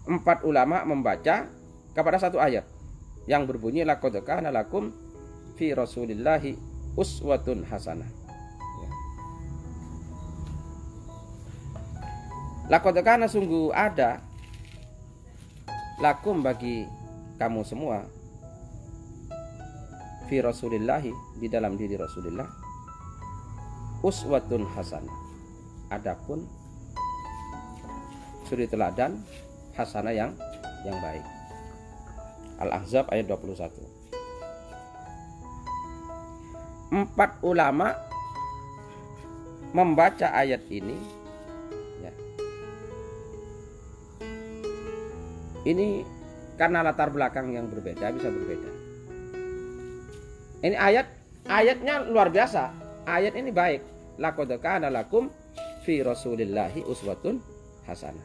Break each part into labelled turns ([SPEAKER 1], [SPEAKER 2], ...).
[SPEAKER 1] empat ulama membaca kepada satu ayat yang berbunyi laqad kana lakum fi rasulillahi uswatun hasanah. Laqad kana, sungguh ada, lakum bagi kamu semua, fi rasulillahi, di dalam diri Rasulullah, uswatun hasanah, adapun suri teladan hasanah yang baik. Al-Ahzab ayat 21. Empat ulama membaca ayat ini ya. Ini karena latar belakang yang berbeda, bisa berbeda. Ini ayatnya luar biasa. Ayat ini baik. Laqad kana lakum fi rasulillahi uswatun hasanah.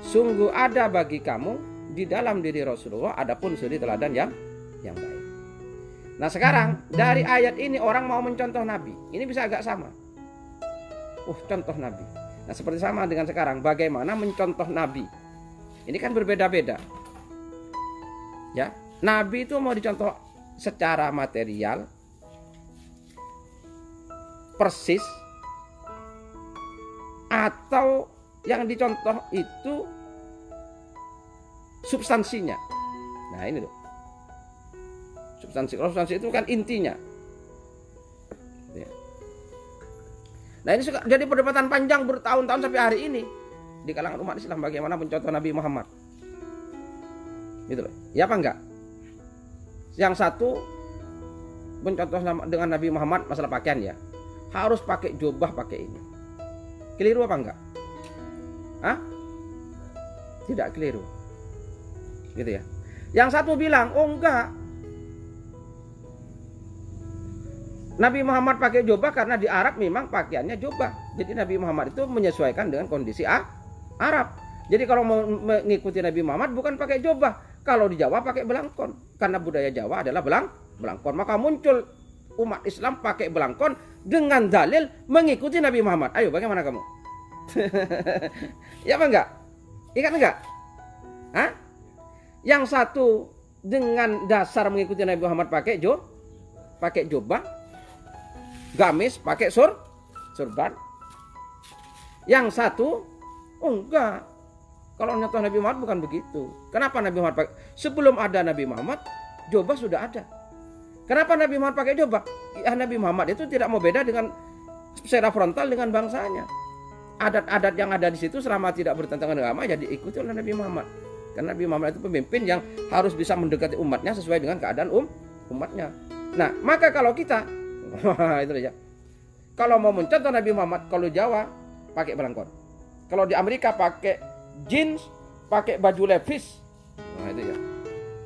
[SPEAKER 1] Sungguh ada bagi kamu di dalam diri Rasulullah adapun suri teladan yang baik. Nah sekarang dari ayat ini orang mau mencontoh Nabi. Ini bisa agak sama. Contoh Nabi. Nah seperti sama dengan sekarang. Bagaimana mencontoh Nabi? Ini kan berbeda-beda. Ya, Nabi itu mau dicontoh secara material persis, atau yang dicontoh itu substansinya. Nah ini loh, substansi itu kan intinya ya. Nah ini jadi perdebatan panjang bertahun-tahun sampai hari ini di kalangan umat Islam bagaimana mencontoh Nabi Muhammad gitu loh, ya apa enggak? Yang satu mencontoh dengan Nabi Muhammad masalah pakaian ya, harus pakai jubah, pakai ini. Keliru apa enggak? Tidak keliru. Gitu ya. Yang satu bilang, oh enggak. Nabi Muhammad pakai jubah karena di Arab memang pakaiannya jubah. Jadi Nabi Muhammad itu menyesuaikan dengan kondisi Arab. Jadi kalau mau mengikuti Nabi Muhammad bukan pakai jubah. Kalau di Jawa pakai belangkon. Karena budaya Jawa adalah belangkon. Maka muncul umat Islam pakai belangkon dengan dalil mengikuti Nabi Muhammad. Ayo bagaimana kamu? Ya apa enggak? Ikan enggak? Yang satu dengan dasar mengikuti Nabi Muhammad pakai jubah, gamis, pakai surban. Yang satu enggak. Kalau nyontoh Nabi Muhammad bukan begitu. Kenapa Nabi Muhammad pakai? Sebelum ada Nabi Muhammad, jubah sudah ada. Kenapa Nabi Muhammad pakai jubah? Ya, Nabi Muhammad itu tidak mau beda dengan secara frontal dengan bangsanya. Adat-adat yang ada di situ selama tidak bertentangan dengan agama jadi ikuti oleh Nabi Muhammad. Karena Nabi Muhammad itu pemimpin yang harus bisa mendekati umatnya sesuai dengan keadaan umatnya. Nah, maka kalau kita itu aja. Kalau mau mencontoh Nabi Muhammad, kalau Jawa pakai belangkon. Kalau di Amerika pakai jeans, pakai baju Levi's. Nah, itu ya.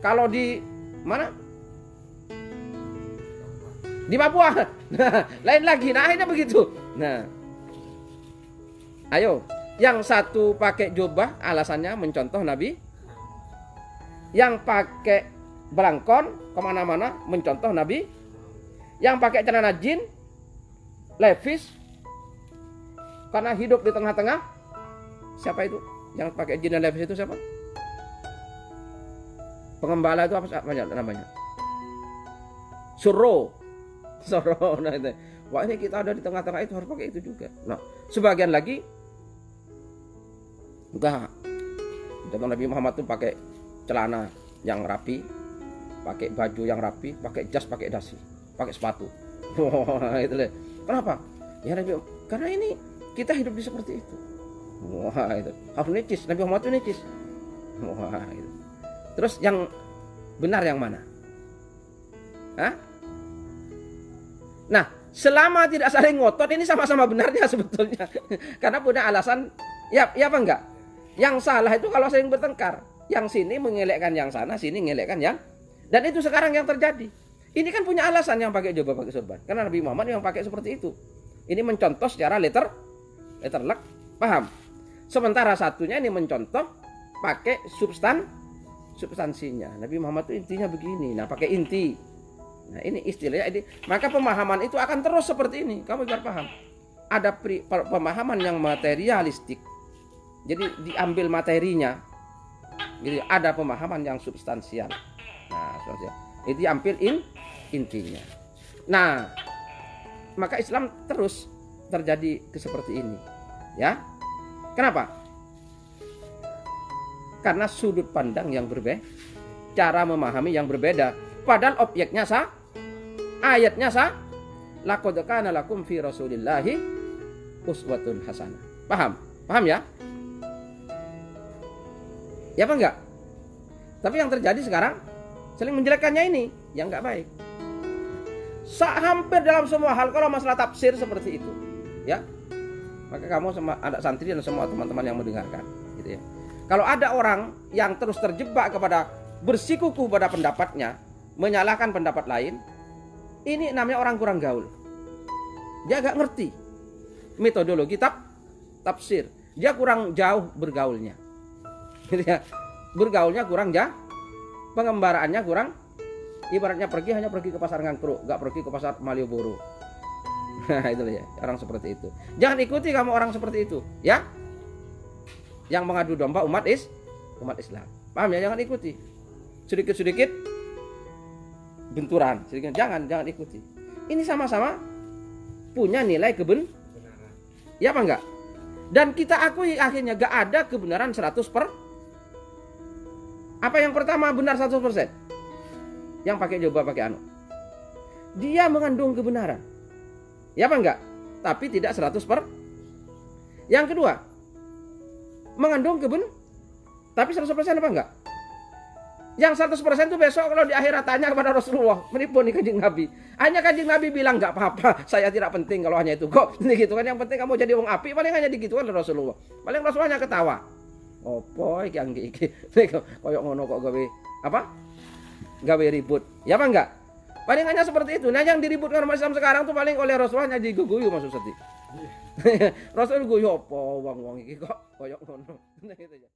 [SPEAKER 1] Kalau di mana? Di Papua. Nah, lain lagi. Nah, akhirnya begitu. Nah, ayo, yang satu pakai jubah, alasannya mencontoh Nabi. Yang pakai belangkon kemana-mana, mencontoh Nabi. Yang pakai celana jeans, Levi's, karena hidup di tengah-tengah. Siapa itu? Yang pakai jeans dan Levi's itu siapa? Pengembala itu apa namanya? Suro. Nah, itu. Wah, ini kita ada di tengah-tengah itu harus pakai itu juga. Nah, sebagian lagi enggak. Nabi Muhammad tuh pakai celana yang rapi, pakai baju yang rapi, pakai jas, pakai dasi, pakai sepatu. Wah, itu deh. Kenapa? Ya Nabi, karena ini kita hidup di seperti itu. Wah, itu harus necis. Nabi Muhammad itu necis. Wah, itu. Terus yang benar yang mana? Nah, selama tidak saling ngotot, ini sama-sama benarnya sebetulnya. Karena punya alasan, ya apa enggak? Yang salah itu kalau saling bertengkar. Yang sini mengelekkan yang sana, sini mengelekkan yang. Dan itu sekarang yang terjadi. Ini kan punya alasan yang pakai jubah, pakai surban. Karena Nabi Muhammad yang pakai seperti itu. Ini mencontoh secara letterlek, paham? Sementara satunya ini mencontoh pakai substansinya. Nabi Muhammad itu intinya begini. Nah, pakai inti. Nah, ini istilahnya ini. Maka pemahaman itu akan terus seperti ini. Kamu biar paham. Ada pemahaman yang materialistik. Jadi diambil materinya. Gitu, ada pemahaman yang substansial. Nah, substansial. Itu ambil intinya. Nah, maka Islam terus terjadi seperti ini. Ya. Kenapa? Karena sudut pandang yang berbeda, cara memahami yang berbeda. Padahal objeknya ayatnya laqad kana lakum fi Rasulillahi uswatun hasanah. Paham? Paham ya? Ya apa enggak? Tapi yang terjadi sekarang saling menjelekkannya ini yang enggak baik. Hampir dalam semua hal kalau masalah tafsir seperti itu, ya. Maka kamu sama anak santri dan semua teman-teman yang mendengarkan, gitu ya. Kalau ada orang yang terus terjebak kepada bersikukuh pada pendapatnya, menyalahkan pendapat lain, ini namanya orang kurang gaul. Dia agak ngerti metodologi tafsir. Dia kurang jauh bergaulnya. Gitu ya. Bergaulnya kurang jauh, pengembaraannya kurang. Ibaratnya hanya pergi ke pasar Ngangkruk, gak pergi ke pasar Malioboro. Nah, itu ya, orang seperti itu. Jangan ikuti kamu orang seperti itu, ya. Yang mengadu domba umat Islam. Paham ya? Jangan ikuti. Sedikit-sedikit benturan, jangan ikuti. Ini sama-sama punya nilai kebenaran. Ya apa enggak? Dan kita akui akhirnya gak ada kebenaran 100%. Apa yang pertama benar 100%? Yang pakai jubah pakai anu. Dia mengandung kebenaran. Ya apa enggak? Tapi tidak 100%. Yang kedua, mengandung tapi 100% apa enggak? Yang 100% itu besok kalau di akhirat tanya kepada Rasulullah, menipun nih Kanjeng Nabi. Hanya Kanjeng Nabi bilang enggak apa-apa, saya tidak penting kalau hanya itu. Kok gitu kan, yang penting kamu jadi wong api, paling hanya digitukan oleh Rasulullah. Paling Rasulullah hanya ketawa. Opo iki yang iki. Koyok ngono kok gawe apa? Gawe ribut. Ya apa enggak? Paling hanya seperti itu. Nah, yang diributkan umat Islam sekarang tuh paling oleh Rasulullah hanya diguyu maksud sedih. Rasul guyu opo wong-wong iki kok koyok ngono. Gitu aja.